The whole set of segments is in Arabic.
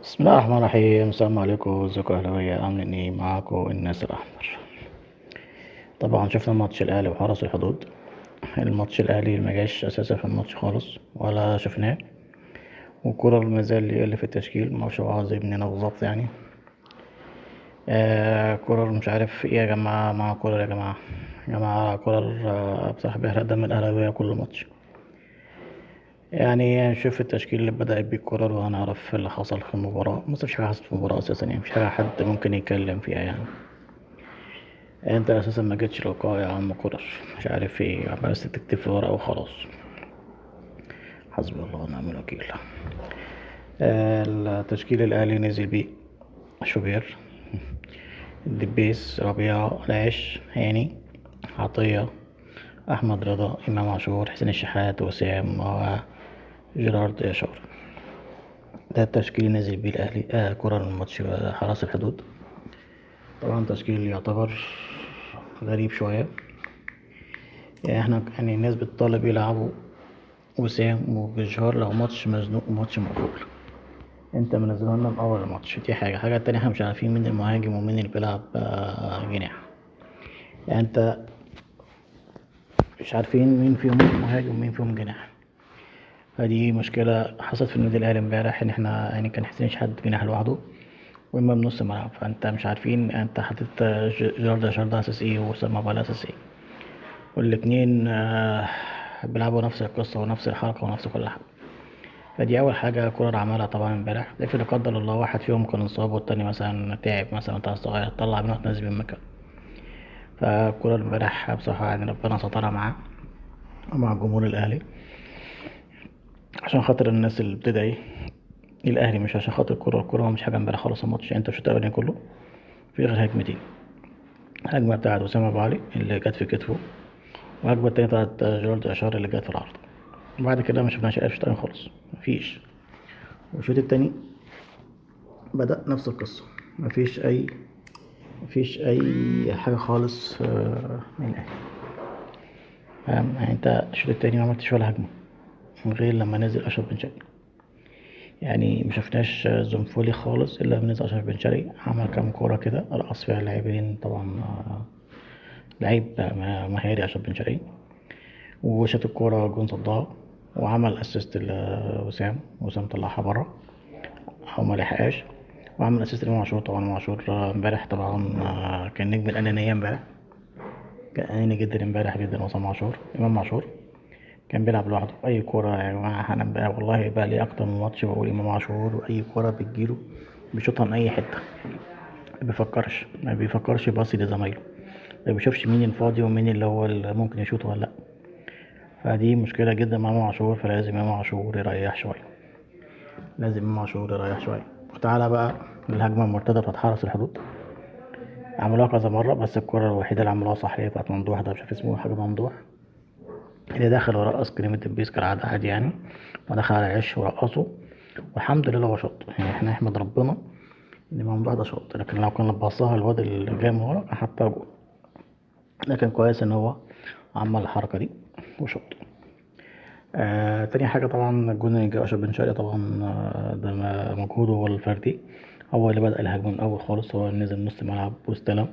بسم الله الرحمن الرحيم. السلام عليكم، ازيكم يا اهلاويه؟ عاملين ايه؟ معاكم الناس الاحمر. طبعا شفنا ماتش الاهلي وحرس الحدود. الماتش الاهلي ما جاش اساسا في الماتش خالص ولا شفناه، وكولر ما زال يقل في التشكيل، ما هوش هو عاوز مننا بالظبط يعني. كولر مش عارف ايه يا جماعه، مع كولر يا جماعه. يا جماعه كولر بصراحه بيحرق دم الاهلاويه كل ماتش. يعني نشوف التشكيل اللي بدأ بيه كولر وهنعرف اللي حصل في المباراة. بس مفيش حاجة حصلت في المباراة أساسا، يعني مفيش حاجة حد ممكن يتكلم فيها يعني. انت اساسا ما جيتش لقاء يا عم كولر، مش عارف ايه، عمال بس تكتب في ورقه وخلاص. حسبي الله ونعم الوكيل. التشكيل الاهلي نزل بيه: شوبير، الدبيس، ربيعة، العش، هاني، عطية، احمد رضا، امام عاشور، حسين الشحات، وسام، وجيرارد ياشار. ده التشكيل نزل بيه الاهلي كولر من ماتش حرس الحدود. طبعا تشكيل يعتبر غريب شوية. يعني احنا يعني الناس بتطالب يلعبوا وسام وبجهار لو ماتش مزنوق وماتش مقفول. انت منزله لنا من اول الماتش، دي حاجة التانية احنا مش عارفين مين المهاجم ومين اللي بيلعب جناح. يعني انت مش عارفين مين فيهم مهاجم ومين فيهم جناح. فدي مشكلة حصلت في النادي الاهلي امبارح، ان احنا يعني كان حسين حد جناح لوحده واما بنص الملعب، فانت مش عارفين انت حاطط جيرارد شاردا اساس ايه واسامه ابو علي اساس ايه، والاتنين بيلعبوا نفس القصة ونفس الحركة ونفس كل حاجة. فدي أول حاجة كولر عملها طبعا امبارح. افرض لا قدر الله واحد فيهم كان انصاب والتاني مثلا تعب مثلا بتاع صغير، طلع منه تنزل من مكان. فكولر امبارح بصراحة يعني ربنا سترها معاه ومع جمهور الأهلي، عشان خاطر الناس اللي بتدعي الأهلي، مش عشان خاطر كولر. كولر مش حاجة امبارح خلص الماتش. يعني انت الشوط الأولاني كله في غير هجمتين: الهجمة بتاعت وسام أبو علي اللي جت في كتفه، والهجمة التانية بتاعت جيرارد أشار اللي جت في العرض. وبعد كده ما شفناش أي شوط تاني خالص، مفيش. والشوط التاني بدأ نفس القصة، مفيش أي حاجة خالص من الأهلي. فاهم؟ يعني أنت الشوط التاني ما عملتش ولا هجمة من غير لما نزل أشرف بن شرقي. يعني مشفناش زنفولي خالص إلا لما نزل أشرف بن شرقي، عمل كام كورة كده رقص فيها اللاعبين طبعا. لعيب مهاري أشرف بن شرقي، وشات الكورة جون صدها، وعمل اسيست لوسام، وسام طلعها برا أو ملحقهاش، وعمل اسيست لإمام عاشور. طبعا إمام عاشور امبارح طبعا كان نجم الأنانية امبارح، كان أناني جدا امبارح جدا. إمام عاشور كان بيلعب لوحده. أي كورة يا جماعة، أنا بقى والله بقى لي أكتر من ماتش بقول إمام عاشور، وأي كورة بتجيله بيشوطها من أي حتة. ما بيفكرش يباصي لزمايله، ما بيشوفش مين الفاضي ومين اللي هو اللي ممكن يشوط ولا لأ. فدي مشكلة جدا مع إمام عاشور، فلازم إمام عاشور يريح شوية، لازم إمام عاشور يريح شوية. وتعالى بقى للهجمة المرتدة بتاعت حرس الحدود. عملوها كذا مرة، بس الكرة الوحيدة اللي عملوها صح هي بتاعت ممدوح، ده مش عارف اسمه حاجة ممدوح، اللي دخل ورقص كريم الدبيس كالعادة عادي يعني، ودخل على عش ورقصه، والحمد لله هو شاط. يعني احنا نحمد ربنا ان ممدوح ده شاط، لكن لو كان باصاها الواد اللي جاي من ورا كان حطها جول. لكن كويس ان هو عمل الحركة دي وشاط. تاني حاجة طبعا الجون اللي جه أشرف بن شرقي، طبعا ده مجهوده هو الفردي، هو اللي بدأ الهجمة من الأول خالص. هو اللي نزل نص ملعب واستلم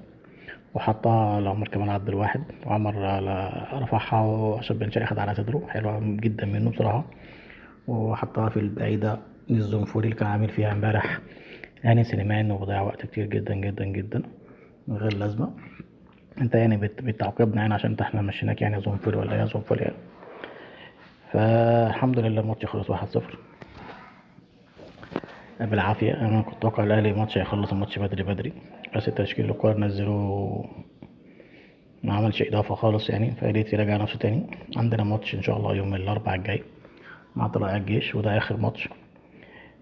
وحطها لعمر كمال عبد الواحد، وعمر رفعها وأشرف بن شرقي خد على صدره، حلوة جدا منه بصراحة، وحطها في البعيدة للزنفوري اللي كان عامل فيها امبارح هاني سليمان، وضيع وقت كتير جدا جدا جدا من غير لازمة. انت يعني بتعاقبنا يعني عشان احنا مشيناك يعني زنفوري ولا ايه زنفوري يعني. فالحمد لله الماتش خلص 1-0 بالعافية. انا كنت اتوقع الاهلي الماتش هيخلص الماتش بدري بدري، بس التشكيل الكورة نزله ما عملش اضافة خالص يعني، فقريت يراجع نفسه تاني. عندنا ماتش ان شاء الله يوم الاربعاء الجاي مع طلائع الجيش، وده اخر ماتش،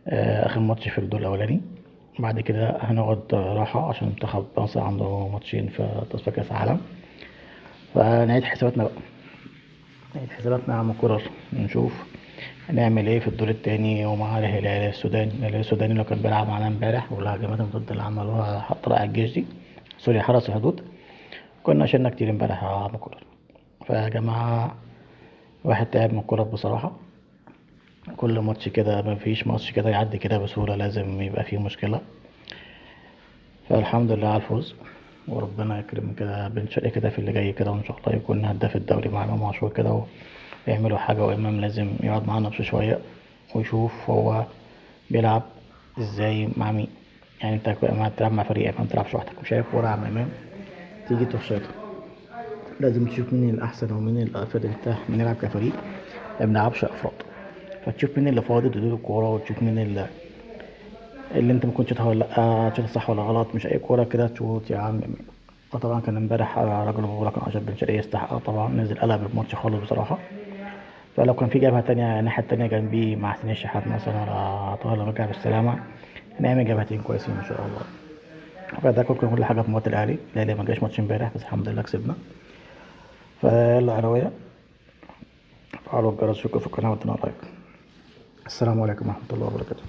اخر ماتش في الدور الاولاني. بعد كده هنقعد راحة عشان منتخب مصر عنده ماتشين في تصفية كاس العالم. فنعيد حساباتنا بقى، نعيد حساباتنا يا عم كرر، نشوف هنعمل ايه في الدور التاني ومع الهلال السوداني. الهلال السوداني لو كان بيلعب معانا امبارح والهجمات المضادة اللي عملوها طلائع الجيش دي، سوري حرس الحدود، كنا شلنا كتير امبارح يا عم كرر. فيا جماعة الواحد تعب من الكورة بصراحة، كل ماتش كده مفيش ماتش كده يعدي كده بسهولة، لازم يبقى فيه مشكلة. فالحمد لله على الفوز، وربنا يكرم كده بن شرقي كده في اللي جاي كده، وان شاء الله يكون هداف الدوري مع امام عاشور كده ويعملوا حاجة. وامام لازم يقعد مع نفسه شوية ويشوف هو بيلعب ازاي مع مين. يعني انت لما تلعب مع فريق ما تلعبش لوحدك، مش شايف كورة مع امام تيجي تفشيطها، لازم تشوف مين الأحسن ومين الأفضل. انت بنلعب كفريق ما بنلعبش أفراد، فتشوف مين اللي فاضي تديله الكورة، وتشوف مين اللي انت ممكن تشوطها ولا لأ، تشوطها صح ولا غلط. مش أي كورة كده تشوط يا عم. طبعا كان امبارح راجل بطولة كان أشرف بن شرقية يستحقها طبعا، نزل قلب الماتش خالص بصراحة. فلو كان في جبهة تانية الناحية التانية جنبيه مع حسين الشحات مثلا ولا طاهر رجع بالسلامة، هنعمل جبهتين كويسين إن شاء الله. فده كل حاجة في ماتش الأهلي ما جاش ماتش امبارح، بس الحمد لله كسبنا. فيلا أهلاوية، فعلوا الجرس، شكرا في القناة، ودنا لايك. السلام عليكم ورحمة الله وبركاته.